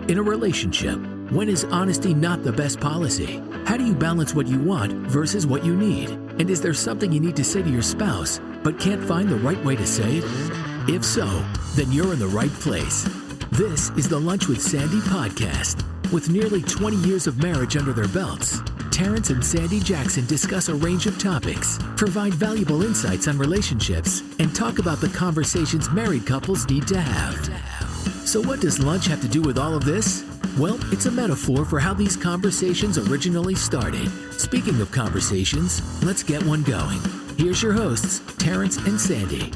In a relationship, when is honesty not the best policy? How do you balance what you want versus what you need? And is there something you need to say to your spouse but can't find the right way to say it? If so, then you're in the right place. This is the Lunch with Sandy podcast. With nearly 20 years of marriage under their belts, Terrence and Sandy Jackson discuss a range of topics, provide valuable insights on relationships, and talk about the conversations married couples need to have. So what does lunch have to do with all of this? Well, it's a metaphor for how these conversations originally started. Speaking of conversations, let's get one going. Here's your hosts, Terrence and Sandy.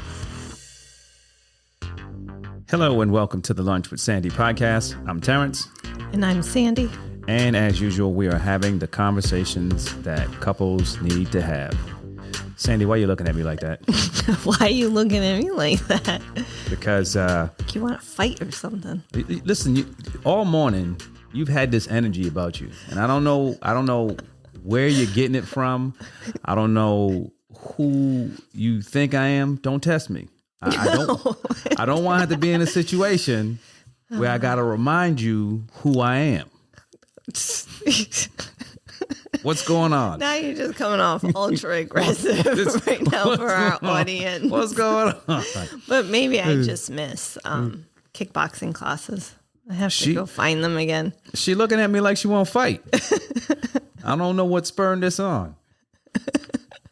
Hello and welcome to the Lunch with Sandy podcast. I'm Terrence. And I'm Sandy. And as usual, we are having the conversations that couples need to have. Sandy, why are you looking at me like that? Why are you looking at me like that? Because like you want to fight or something. Listen, all morning you've had this energy about you, and I don't know where you're getting it from. I don't know who you think I am. Don't test me. I don't want to have to be in a situation where I got to remind you who I am. What's going on? Now you're just coming off ultra aggressive right now for our audience. What's going on? But maybe I just miss kickboxing classes. I have to go find them again. She looking at me like she won't fight. I don't know what spurred this on.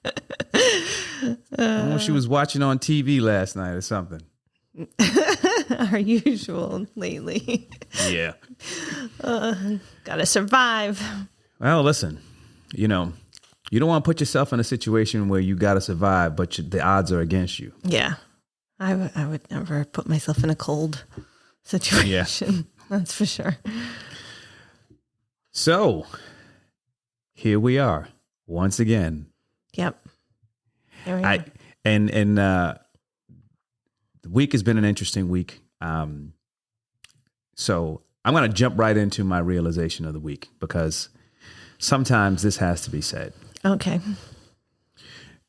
I don't know if she was watching on TV last night or something. Our usual lately. Yeah. Gotta survive. Well, listen, you don't want to put yourself in a situation where you got to survive, but the odds are against you. Yeah. I would never put myself in a cold situation. Yeah. That's for sure. So here we are once again. Yep. Here we are. And the week has been an interesting week. So I'm going to jump right into my realization of the week because sometimes this has to be said. Okay.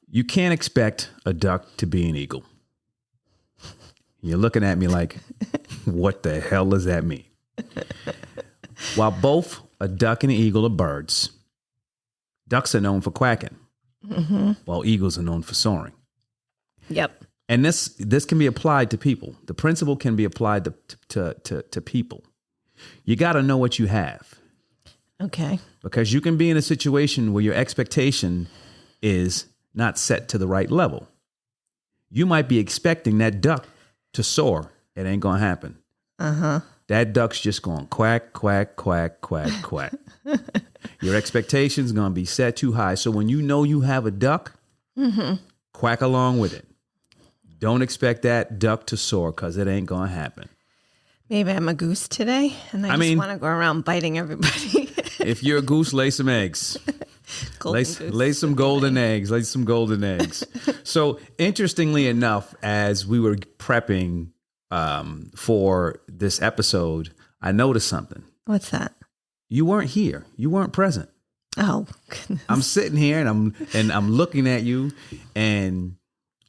You can't expect a duck to be an eagle. You're looking at me like, what the hell does that mean? While both a duck and an eagle are birds, ducks are known for quacking, while eagles are known for soaring. Yep. And this can be applied to people. The principle can be applied to people. You got to know what you have. Okay. Because you can be in a situation where your expectation is not set to the right level. You might be expecting that duck to soar. It ain't going to happen. Uh-huh. That duck's just going quack, quack, quack, quack, quack. Your expectation's going to be set too high. So when you know you have a duck, quack along with it. Don't expect that duck to soar because it ain't going to happen. Maybe I'm a goose today, and I just want to go around biting everybody. If you're a goose, lay some eggs. Lay some golden eggs. Lay some golden eggs. So interestingly enough, as we were prepping for this episode, I noticed something. What's that? You weren't here. You weren't present. Oh, goodness. I'm sitting here and I'm looking at you, and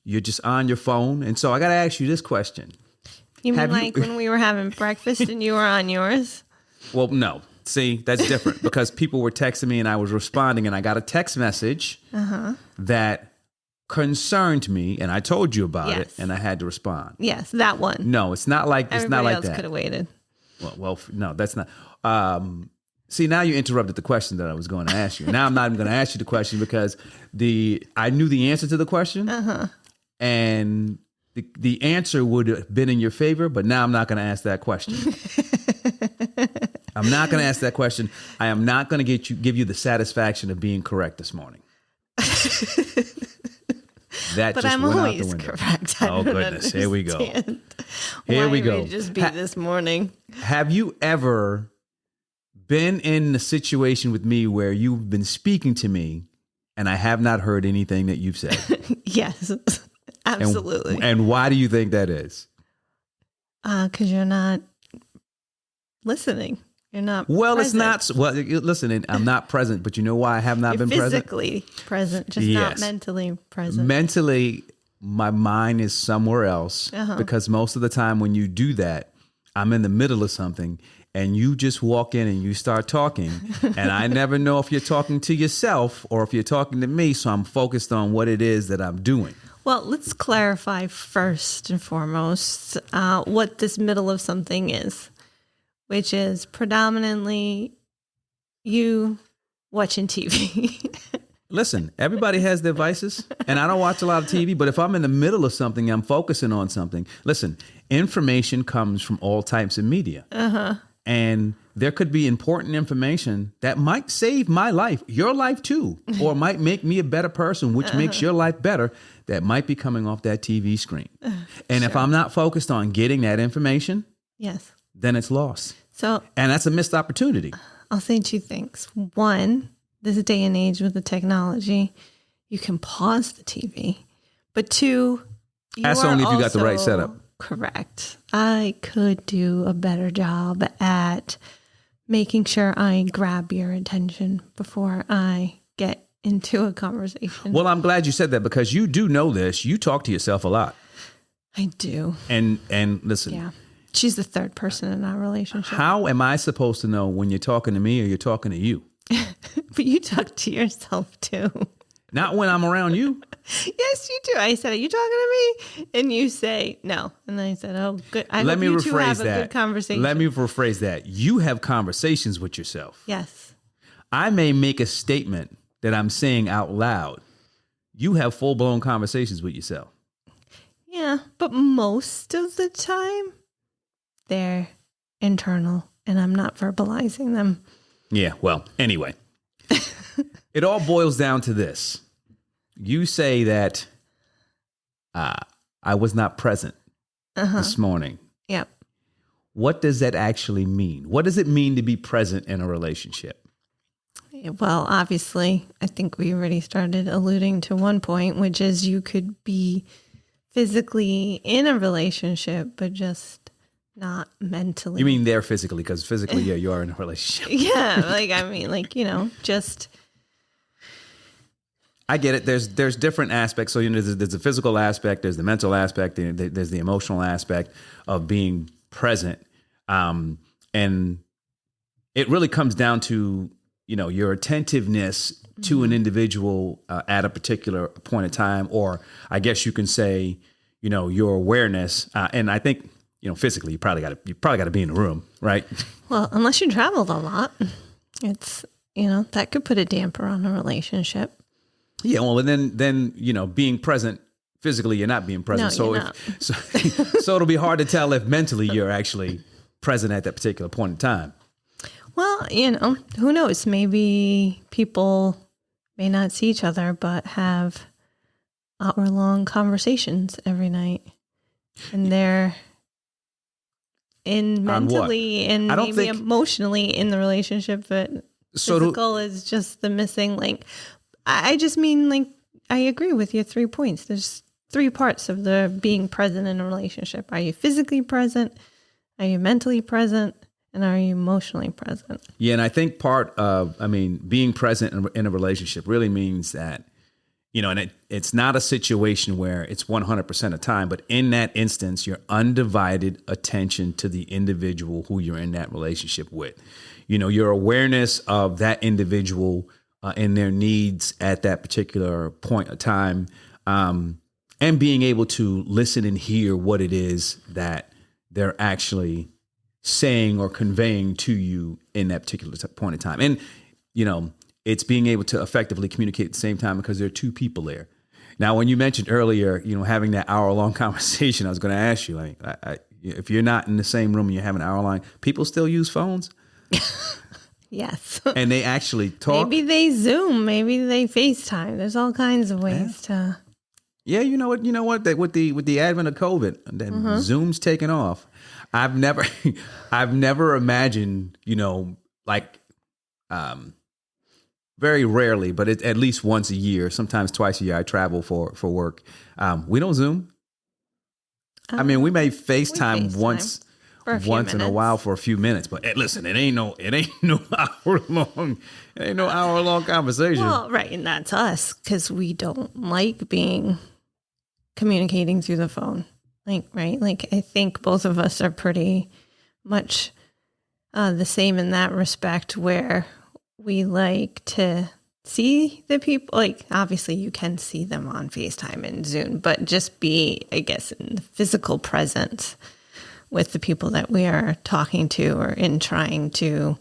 you're just on your phone. And so I got to ask you this question. You mean when we were having breakfast and you were on yours? Well, no. See, that's different because people were texting me and I was responding, and I got a text message that concerned me, and I told you about it, and I had to respond. Yes, that one. No, it's not like Everybody it's not like else that. Could have waited. Well, no, that's not. See, now you interrupted the question that I was going to ask you. Now I'm not even going to ask you the question because I knew the answer to the question, and the answer would have been in your favor. But now I'm not going to ask that question. I'm not going to ask that question. I am not going to give you the satisfaction of being correct this morning. That but just I'm went always out the window. Correct. Oh goodness, here we go. Here we go. Just be this morning. Have you ever been in a situation with me where you've been speaking to me and I have not heard anything that you've said? Yes, absolutely. And why do you think that is? Because you're not listening. You're not. Well, present. it's not. Well, listen, I'm not present, but you know why I have not been physically present, just not mentally present. Mentally, my mind is somewhere else because most of the time when you do that, I'm in the middle of something and you just walk in and you start talking and I never know if you're talking to yourself or if you're talking to me. So I'm focused on what it is that I'm doing. Well, let's clarify first and foremost what this middle of something is, which is predominantly you watching TV. Listen, everybody has their vices, and I don't watch a lot of TV, but if I'm in the middle of something, I'm focusing on something. Listen, information comes from all types of media. And there could be important information that might save my life, your life too, or might make me a better person, which makes your life better, that might be coming off that TV screen. And if I'm not focused on getting that information, Yes. then it's lost. So And that's a missed opportunity. I'll say two things. One, this day and age with the technology, you can pause the TV. But two, That's only if you got the right setup. Correct. I could do a better job at making sure I grab your attention before I get into a conversation. Well, I'm glad you said that because you do know this. You talk to yourself a lot. I do. And listen, Yeah. She's the third person in our relationship. how am I supposed to know when you're talking to me or you're talking to you? But you talk to yourself too. Not when I'm around you. Yes, you do. I said, "Are you talking to me?" And you say, "No." And then I said, "Oh, good. I Let hope me you two have rephrase a that. good conversation." Let me rephrase that. You have conversations with yourself. Yes. I may make a statement that I'm saying out loud. You have full-blown conversations with yourself. Yeah, but most of the time, they're internal, and I'm not verbalizing them. Yeah, well, anyway. It all boils down to this. You say that I was not present this morning. Yep. What does that actually mean? What does it mean to be present in a relationship? Well, obviously, I think we already started alluding to one point, which is you could be physically in a relationship, but just not mentally. You mean there physically, because physically, yeah, you are in a relationship. Yeah, I mean, just... I get it. There's different aspects. So there's a physical aspect, there's the mental aspect, there's the emotional aspect of being present, and it really comes down to your attentiveness to an individual at a particular point in time, or I guess you can say your awareness. And I think physically you probably got to be in the room, right? Well, unless you traveled a lot, it's that could put a damper on a relationship. Yeah, well, and then being present physically, you're not being present. No, you're not. So it'll be hard to tell if mentally you're actually present at that particular point in time. Well, who knows? Maybe people may not see each other, but have hour-long conversations every night, and they're mentally and maybe emotionally in the relationship, but physical is just the missing link. I just mean, I agree with your 3 points. There's 3 parts of the being present in a relationship. Are you physically present? Are you mentally present? And are you emotionally present? Yeah, and I think part of, being present in a relationship really means that, and it's not a situation where it's 100% of the time, but in that instance, your undivided attention to the individual who you're in that relationship with. Your awareness of that individual and their needs at that particular point of time, and being able to listen and hear what it is that they're actually saying or conveying to you in that particular point in time. And, it's being able to effectively communicate at the same time because there are 2 people there. Now, when you mentioned earlier, having that hour-long conversation, I was going to ask you, if you're not in the same room and you're having an hour-long, people still use phones? Yes. And they actually talk? Maybe they Zoom. Maybe they FaceTime. There's all kinds of ways to... Yeah, you know what? That with the advent of COVID, that Zoom's taken off. I've never imagined, very rarely, but at least once a year, sometimes twice a year, I travel for work. We don't Zoom. We may FaceTime once in a while for a few minutes, but listen, it ain't no hour long conversation. Well, right, and that's us because we don't like communicating through the phone. I think both of us are pretty much the same in that respect, where we like to see the people. Like, obviously you can see them on FaceTime and Zoom, but just be, I guess, in the physical presence with the people that we are talking to, or in trying to,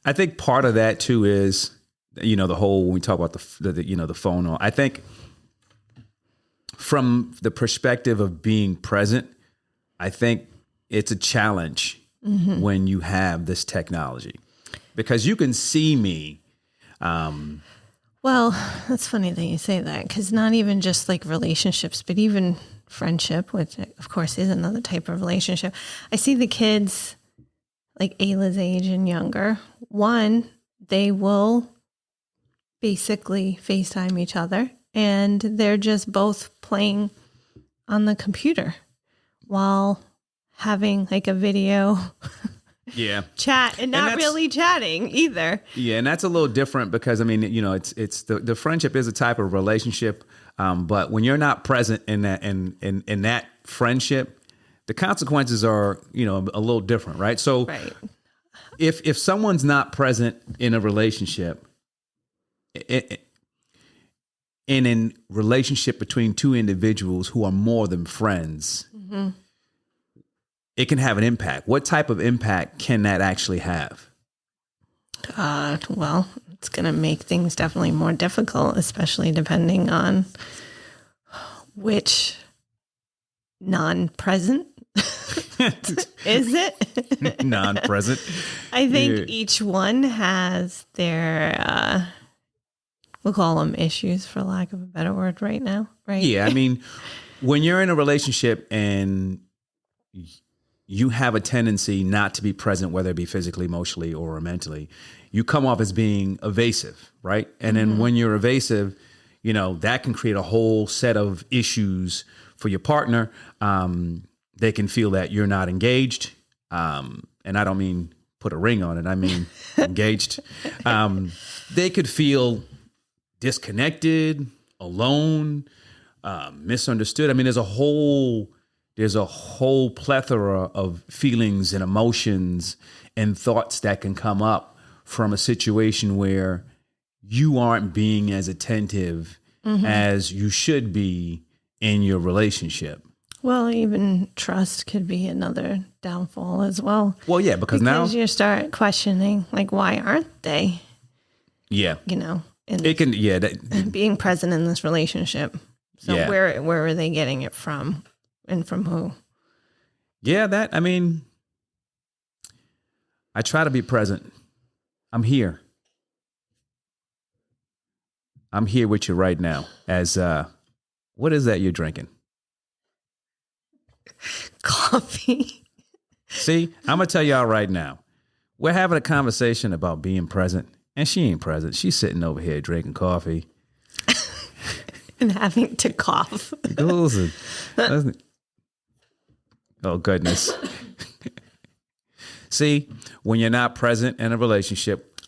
I think part of that too is, the whole, when we talk about the phone, I think from the perspective of being present, I think it's a challenge when you have this technology, because you can see me. Well, that's funny that you say that, because not even just like relationships, but even friendship, which of course is another type of relationship. I see the kids like Ayla's age and younger. One, they will basically FaceTime each other, and they're just both playing on the computer while having like a video chat, and not really chatting either. Yeah, and that's a little different, because I mean, it's the friendship is a type of relationship, but when you're not present in that friendship, the consequences are a little different, right? So right. If someone's not present in a relationship, in a relationship between two individuals who are more than friends, it can have an impact. What type of impact can that actually have? Well, it's going to make things definitely more difficult, especially depending on which non-present is it? Non-present. I think each one has their, we'll call them issues, for lack of a better word right now, right? Yeah, I mean, when you're in a relationship and you have a tendency not to be present, whether it be physically, emotionally, or mentally, you come off as being evasive, right? And then when you're evasive, that can create a whole set of issues for your partner. They can feel that you're not engaged. And I don't mean put a ring on it. I mean engaged. They could feel disconnected, alone, misunderstood. I mean, there's a whole plethora of feelings and emotions and thoughts that can come up from a situation where you aren't being as attentive as you should be in your relationship. Well, even trust could be another downfall as well. Well, yeah, because now you start questioning, like, why aren't they? Yeah, it can being present in this relationship. So where are they getting it from, and from who? Yeah, I try to be present. I'm here. I'm here with you right now. As what is that you're drinking? Coffee. See, I'm going to tell y'all right now. We're having a conversation about being present, and she ain't present. She's sitting over here drinking coffee. And having to cough. Oh, goodness. See, when you're not present in a relationship,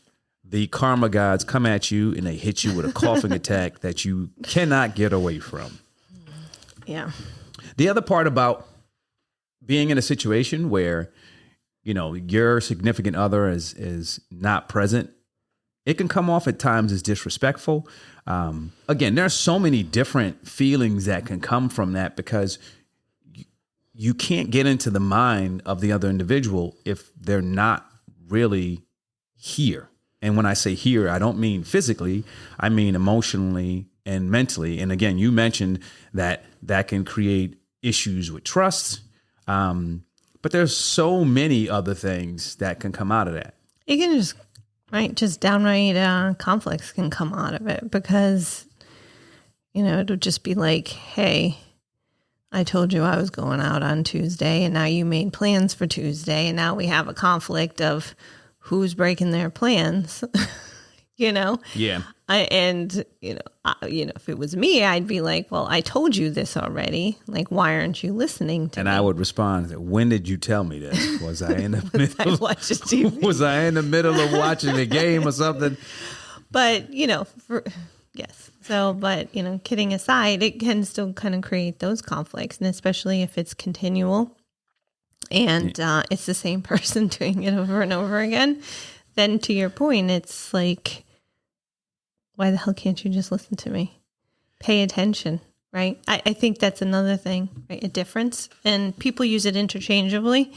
the karma gods come at you and they hit you with a coughing attack that you cannot get away from. Yeah. The other part about being in a situation where, your significant other is not present, it can come off at times as disrespectful. Again, there are so many different feelings that can come from that, because you can't get into the mind of the other individual if they're not really here. And when I say here, I don't mean physically, I mean emotionally and mentally. And again, you mentioned that can create issues with trust. But there's so many other things that can come out of that. It can just downright conflicts can come out of it, because, it'll just be like, hey, I told you I was going out on Tuesday, and now you made plans for Tuesday, and now we have a conflict of who's breaking their plans, Yeah. If it was me, I'd be like, well, I told you this already. Like, why aren't you listening to me? And I would respond, when did you tell me this? Was I in the middle? Was I in the middle of watching the game or something? But, yes. So, but, kidding aside, it can still kind of create those conflicts. And especially if it's continual, and it's the same person doing it over and over again, then to your point, it's like, why the hell can't you just listen to me? Pay attention, right? I think that's another thing, right? A difference. And people use it interchangeably.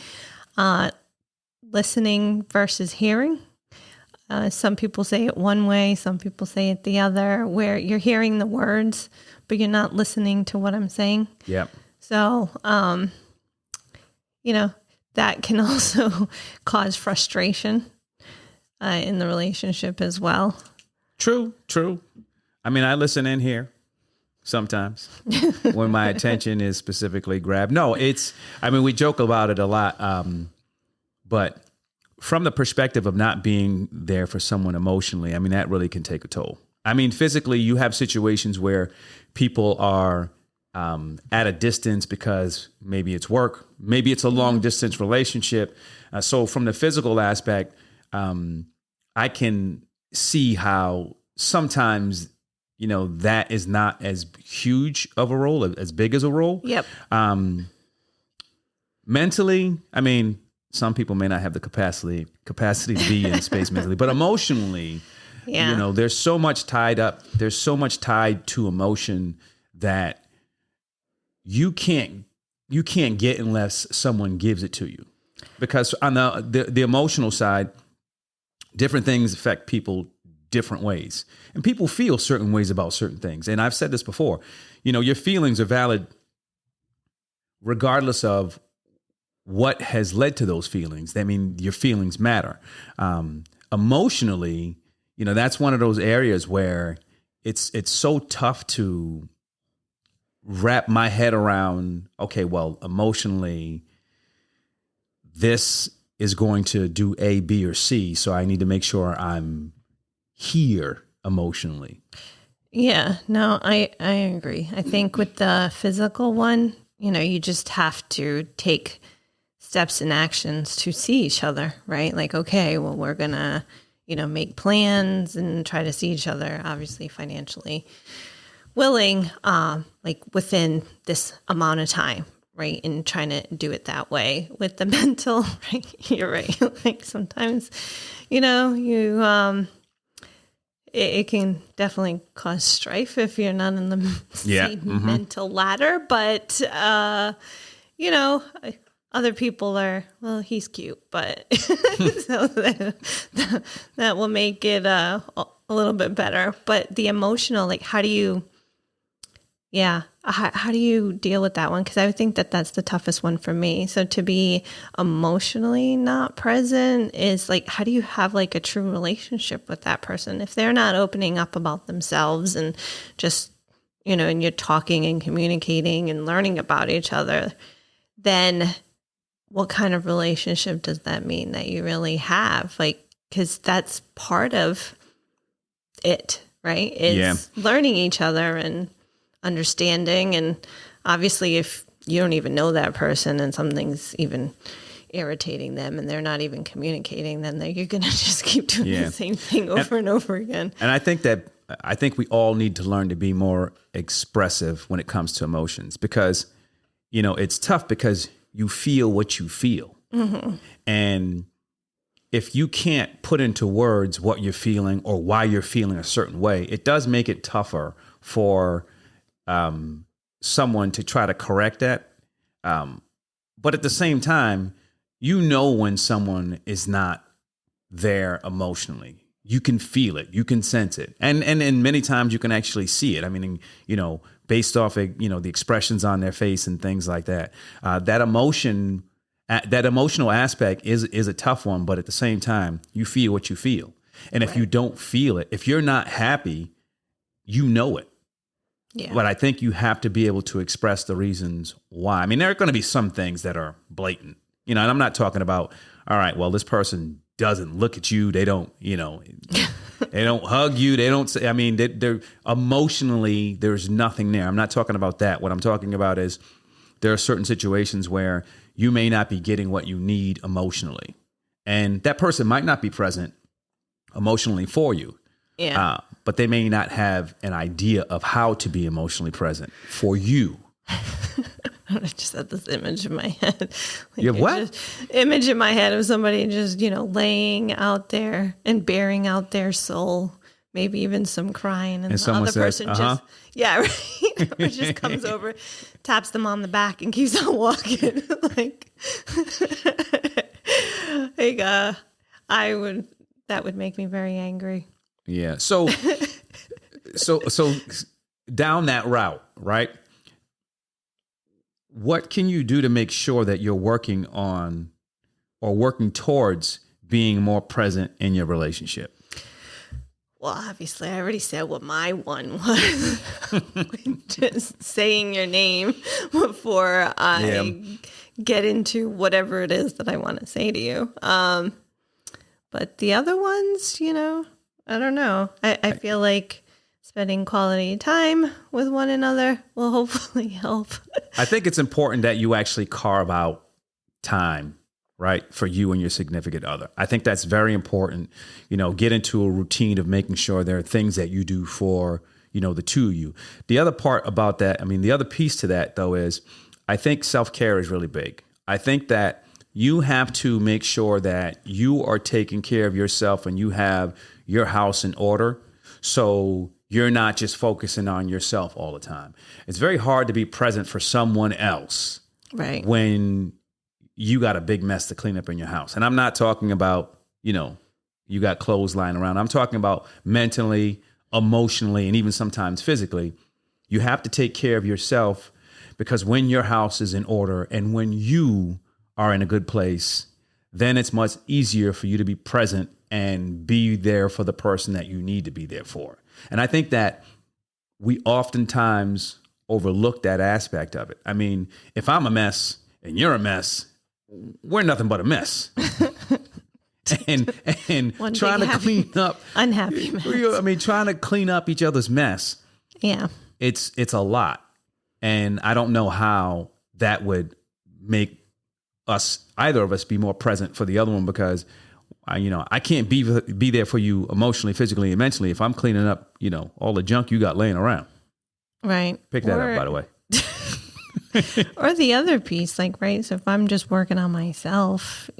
Listening versus hearing. Some people say it one way, some people say it the other, where you're hearing the words, but you're not listening to what I'm saying. Yeah. So, that can also cause frustration in the relationship as well. True. I mean, I listen in here sometimes when my attention is specifically grabbed. No, we joke about it a lot, but from the perspective of not being there for someone emotionally, I mean, that really can take a toll. I mean, physically, you have situations where people are at a distance because maybe it's work, maybe it's a long distance relationship. So from the physical aspect, I can see how sometimes, that is not as huge of a role, as big as a role. Yep. Mentally, I mean, some people may not have the capacity to be in space mentally, but emotionally, there's so much tied up. There's so much tied to emotion that you can't get unless someone gives it to you. Because on the emotional side, different things affect people different ways, and people feel certain ways about certain things. And I've said this before, your feelings are valid regardless of what has led to those feelings. I mean, your feelings matter. Emotionally, that's one of those areas where it's so tough to wrap my head around, okay, well, emotionally, this is going to do A, B, or C. So I need to make sure I'm here emotionally. Yeah, no, I agree. I think with the physical one, you just have to take steps and actions to see each other, right? Like, okay, well, we're going to, make plans and try to see each other, obviously financially willing, like within this amount of time, right? And trying to do it that way. With the mental, right? You're right. Like sometimes, it can definitely cause strife if you're not in the same mental ladder. But, other people are, well, he's cute, but so that will make it a little bit better. But the emotional, like, how do you deal with that one? Because I would think that that's the toughest one for me. So to be emotionally not present is like, how do you have like a true relationship with that person if they're not opening up about themselves and just, and you're talking and communicating and learning about each other? Then what kind of relationship does that mean that you really have? Like, because that's part of it, right? Is learning each other and understanding. And obviously, if you don't even know that person and something's even irritating them and they're not even communicating, then you're going to just keep doing the same thing over and over again. And I think we all need to learn to be more expressive when it comes to emotions, because, it's tough because you feel what you feel. Mm-hmm. And if you can't put into words what you're feeling or why you're feeling a certain way, it does make it tougher for someone to try to correct that. But at the same time, when someone is not there emotionally. You can feel it. You can sense it. And many times you can actually see it. I mean, based off of, the expressions on their face and things like that. That emotional aspect is a tough one, but at the same time, you feel what you feel. And if you don't feel it, if you're not happy, you know it. Yeah. But I think you have to be able to express the reasons why. I mean, there are going to be some things that are blatant, and I'm not talking about, all right, well, this person doesn't look at you. They don't, they don't hug you. They don't say, I mean, they're emotionally, there's nothing there. I'm not talking about that. What I'm talking about is there are certain situations where you may not be getting what you need emotionally. And that person might not be present emotionally for you. Yeah. But they may not have an idea of how to be emotionally present for you. just had this image in my head. You have what? Image in my head of somebody just, laying out there and bearing out their soul, maybe even some crying. And the other person just, right. Or just comes over, taps them on the back and keeps on walking. That would make me very angry. Yeah. So down that route, right? What can you do to make sure that you're working on or working towards being more present in your relationship? Well, obviously, I already said what my one was. Just saying your name before I get into whatever it is that I want to say to you. But the other ones, I don't know. I feel like spending quality time with one another will hopefully help. I think it's important that you actually carve out time, right, for you and your significant other. I think that's very important. Get into a routine of making sure there are things that you do for, the two of you. The other part about that, the other piece to that, though, is I think self-care is really big. I think that you have to make sure that you are taking care of yourself and you have your house in order. So you're not just focusing on yourself all the time. It's very hard to be present for someone else, right, when you got a big mess to clean up in your house. And I'm not talking about, you got clothes lying around. I'm talking about mentally, emotionally, and even sometimes physically. You have to take care of yourself, because when your house is in order and when you are in a good place, then it's much easier for you to be present and be there for the person that you need to be there for. And I think that we oftentimes overlook that aspect of it. If I'm a mess and you're a mess, we're nothing but a mess. and trying to clean up unhappy mess. Trying to clean up each other's mess. Yeah. It's a lot. And I don't know how that would make either of us be more present for the other one, because I can't be there for you emotionally, physically, and mentally if I'm cleaning up, all the junk you got laying around. Right. Pick that up, by the way. Or the other piece, right? So if I'm just working on myself,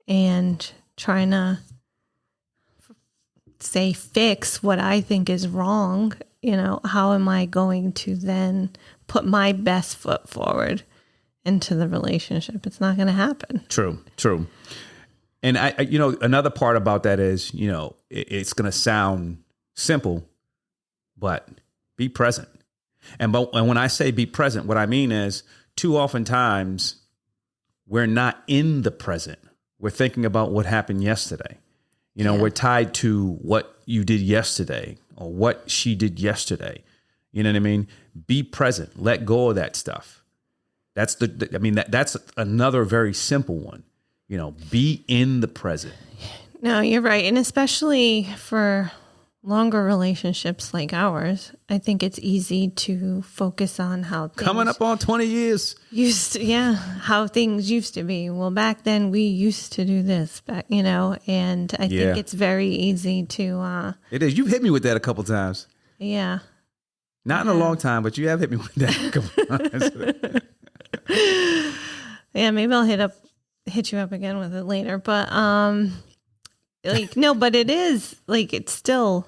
and trying to fix what I think is wrong, how am I going to then put my best foot forward into the relationship? It's not going to happen. True. And I another part about that is, it's going to sound simple, but be present. And when I say be present, what I mean is too oftentimes we're not in the present. We're thinking about what happened yesterday. We're tied to what you did yesterday or what she did yesterday. You know what I mean? Be present. Let go of that stuff. That's that's another very simple one. Be in the present. No, you're right. And especially for longer relationships like ours, I think it's easy to focus on how things coming up on 20 years how things used to be. Well, back then we used to do this and I think it's very easy to it is. You've hit me with that a couple times. Yeah. Not in a long time, but you have hit me with that a couple times. Yeah, maybe I'll hit you up again with it later. But no, but it is it's still,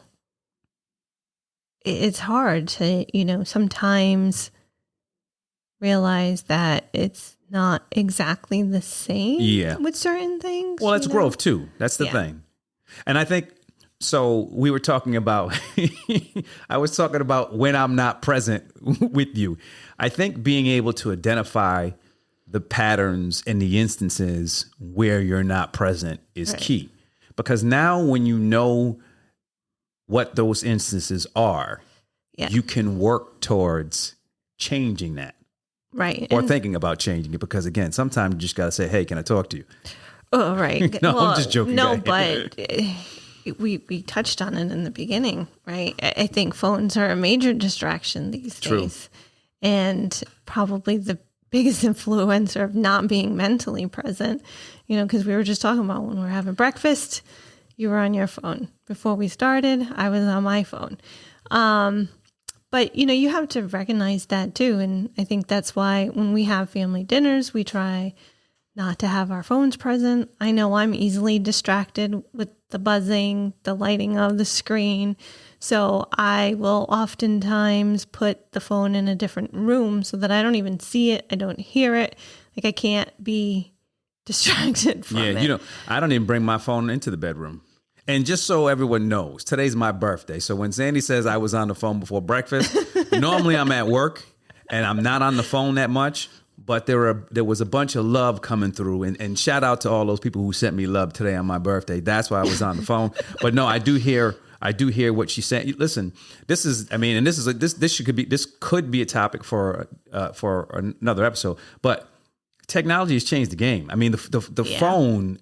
it's hard to, sometimes realize that it's not exactly the same with certain things. Well, it's growth too. That's the thing. And I think, so we were talking about, I was talking about when I'm not present with you. I think being able to identify the patterns and the instances where you're not present is key. Because now when you know what those instances are, you can work towards changing that. Right. Or thinking about changing it. Because again, sometimes you just got to say, hey, can I talk to you? Oh, right. No, I'm just joking. No, but we touched on it in the beginning, right? I think phones are a major distraction these days. And probably the biggest influencer of not being mentally present, because we were just talking about when we were having breakfast, you were on your phone. Before we started, I was on my phone. But But, you have to recognize that too. And I think that's why when we have family dinners, we try not to have our phones present. I know I'm easily distracted with the buzzing, the lighting of the screen. So I will oftentimes put the phone in a different room so that I don't even see it. I don't hear it. Like I can't be distracted from it. Yeah, I don't even bring my phone into the bedroom. And just so everyone knows, today's my birthday. So when Sandy says I was on the phone before breakfast, normally I'm at work and I'm not on the phone that much. But there was a bunch of love coming through, and shout out to all those people who sent me love today on my birthday. That's why I was on the phone. But no, I do hear what she said. Listen, this could be a topic for another episode. But technology has changed the game. I mean, the phone,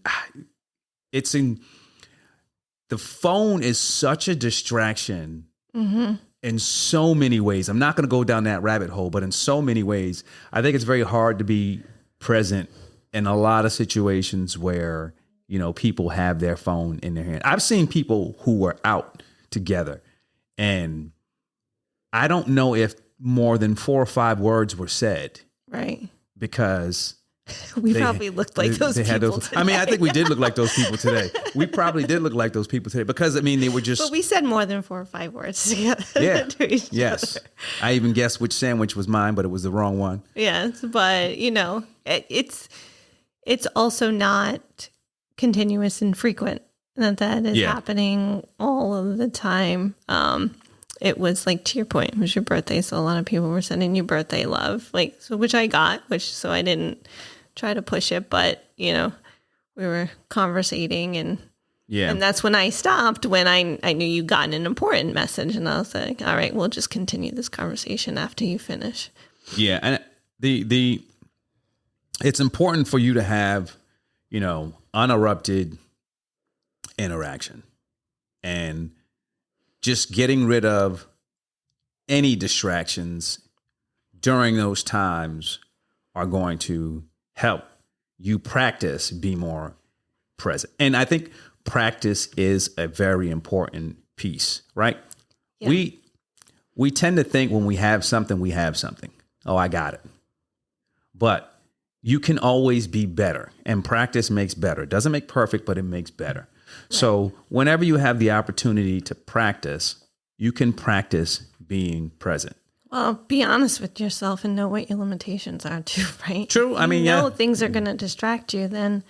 the phone is such a distraction. Mm-hmm. In so many ways. I'm not going to go down that rabbit hole, but in so many ways, I think it's very hard to be present in a lot of situations where, people have their phone in their hand. I've seen people who were out together, and I don't know if more than 4 or 5 words were said. Right. Because we probably looked like those people today. I mean, I think we did look like those people today. We probably did look like those people today because, they were just... But we said more than 4 or 5 words together. Yeah. To each yes. other. I even guessed which sandwich was mine, but it was the wrong one. Yes, but, it's also not continuous and frequent that is happening all of the time. It was like, to your point, it was your birthday. So a lot of people were sending you birthday love, which I got, so I didn't try to push it, but we were conversating and that's when I stopped, when I knew you got an important message, and I was like, all right, we'll just continue this conversation after you finish. Yeah. And it's important for you to have, uninterrupted interaction and just getting rid of any distractions during those times are going to help you practice be more present. And I think practice is a very important piece, right? Yeah. We tend to think when we have something, we have something. Oh, I got it. But you can always be better, and practice makes better. It doesn't make perfect, but it makes better. Right. So whenever you have the opportunity to practice, you can practice being present. Well, be honest with yourself and know what your limitations are too, right? True. I mean, things are going to distract you, then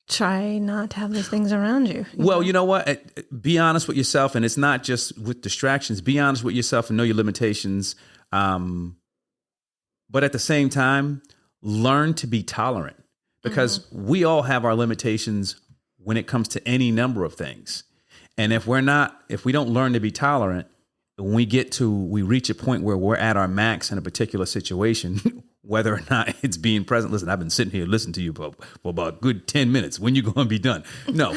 try not to have those things around you. Well, you know what? Be honest with yourself, and it's not just with distractions. Be honest with yourself and know your limitations. But at the same time, learn to be tolerant, because we all have our limitations when it comes to any number of things. And if we don't learn to be tolerant, when we reach a point where we're at our max in a particular situation, whether or not it's being present. Listen, I've been sitting here listening to you for about a good 10 minutes. When you going to be done? No,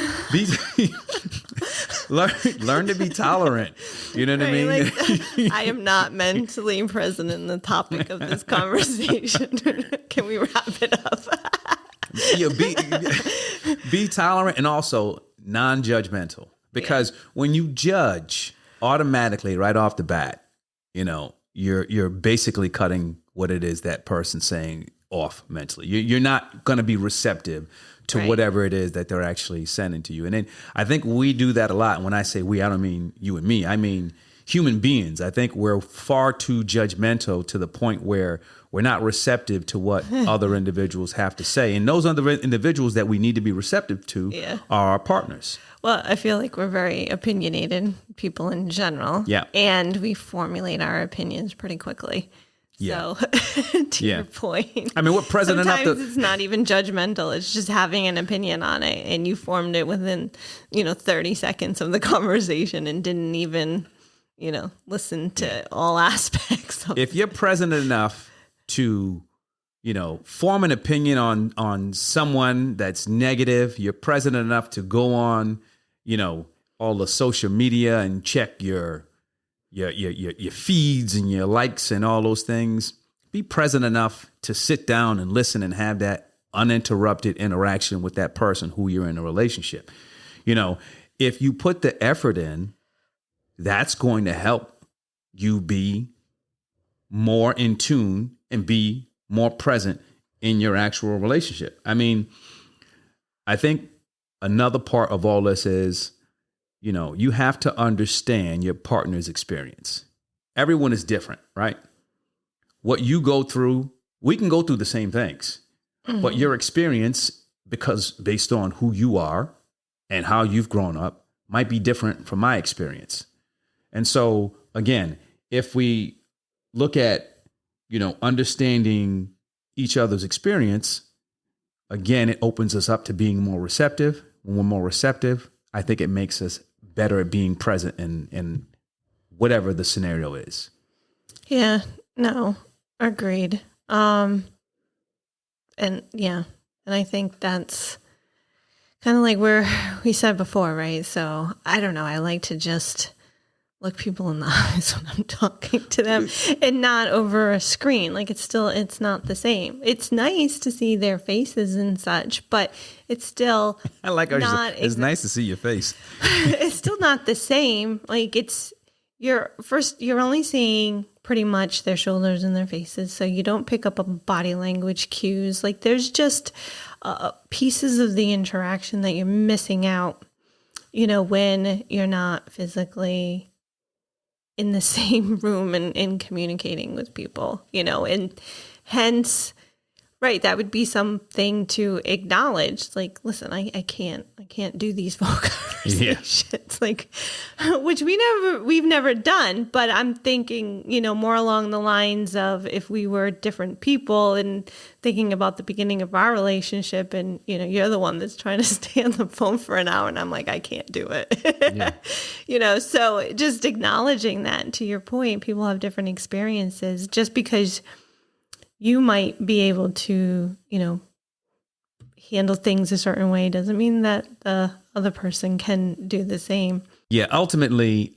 learn to be tolerant. You know what I mean? I am not mentally present in the topic of this conversation. Can we wrap it up? Be tolerant and also non-judgmental, because when you judge, automatically right off the bat, you're basically cutting what it is that person's saying off mentally. You're not going to be receptive to whatever it is that they're actually sending to you. And then I think we do that a lot. And when I say we, I don't mean you and me. I mean human beings. I think we're far too judgmental to the point where we're not receptive to what other individuals have to say. And those other individuals that we need to be receptive to are our partners. Well, I feel like we're very opinionated people in general. Yeah. And we formulate our opinions pretty quickly. Yeah. So to your point. I mean, we're present enough to... it's not even judgmental. It's just having an opinion on it. And you formed it within, 30 seconds of the conversation and didn't even, listen to all aspects of it. If you're present enough to, form an opinion on someone that's negative, you're present enough to go on, all the social media and check your feeds and your likes and all those things. Be present enough to sit down and listen and have that uninterrupted interaction with that person who you're in a relationship. If you put the effort in, that's going to help you be more in tune and be more present in your actual relationship. I mean, I think another part of all this is, you have to understand your partner's experience. Everyone is different, right? What you go through, we can go through the same things, but your experience, because based on who you are and how you've grown up, might be different from my experience. And so, again, if we look at, understanding each other's experience, again, it opens us up to being more receptive. When we're more receptive, I think it makes us better at being present in whatever the scenario is. Yeah, no, agreed. And I think that's kind of like where we said before, right? So I don't know. I like to just look people in the eyes when I'm talking to them and not over a screen. Like it's not the same. It's nice to see their faces and such, but it's still I like how it's nice to see your face. It's still not the same. Like you're only seeing pretty much their shoulders and their faces. So you don't pick up on body language cues. Like there's just pieces of the interaction that you're missing out, when you're not physically in the same room and communicating with people, and hence, right, that would be something to acknowledge. Like, listen, I can't do these phone conversations, like, which we've never done. But I'm thinking, more along the lines of if we were different people and thinking about the beginning of our relationship, and you're the one that's trying to stay on the phone for an hour, and I'm like, I can't do it. Yeah. So just acknowledging that. To your point, people have different experiences. Just because you might be able to, handle things a certain way doesn't mean that the other person can do the same. Yeah, ultimately,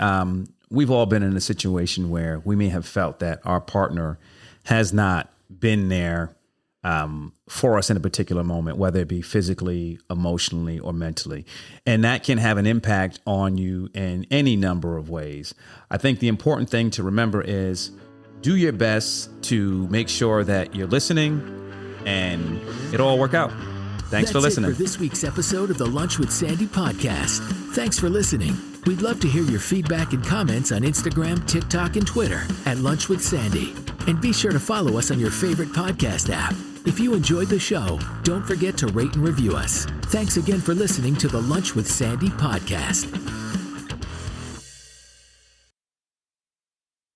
we've all been in a situation where we may have felt that our partner has not been there for us in a particular moment, whether it be physically, emotionally, or mentally. And that can have an impact on you in any number of ways. I think the important thing to remember is do your best to make sure that you're listening and it'll all work out. Thanks for listening. That's it for this week's episode of the Lunch with Sandy podcast. Thanks for listening. We'd love to hear your feedback and comments on Instagram, TikTok, and Twitter at Lunch with Sandy. And be sure to follow us on your favorite podcast app. If you enjoyed the show, don't forget to rate and review us. Thanks again for listening to the Lunch with Sandy podcast.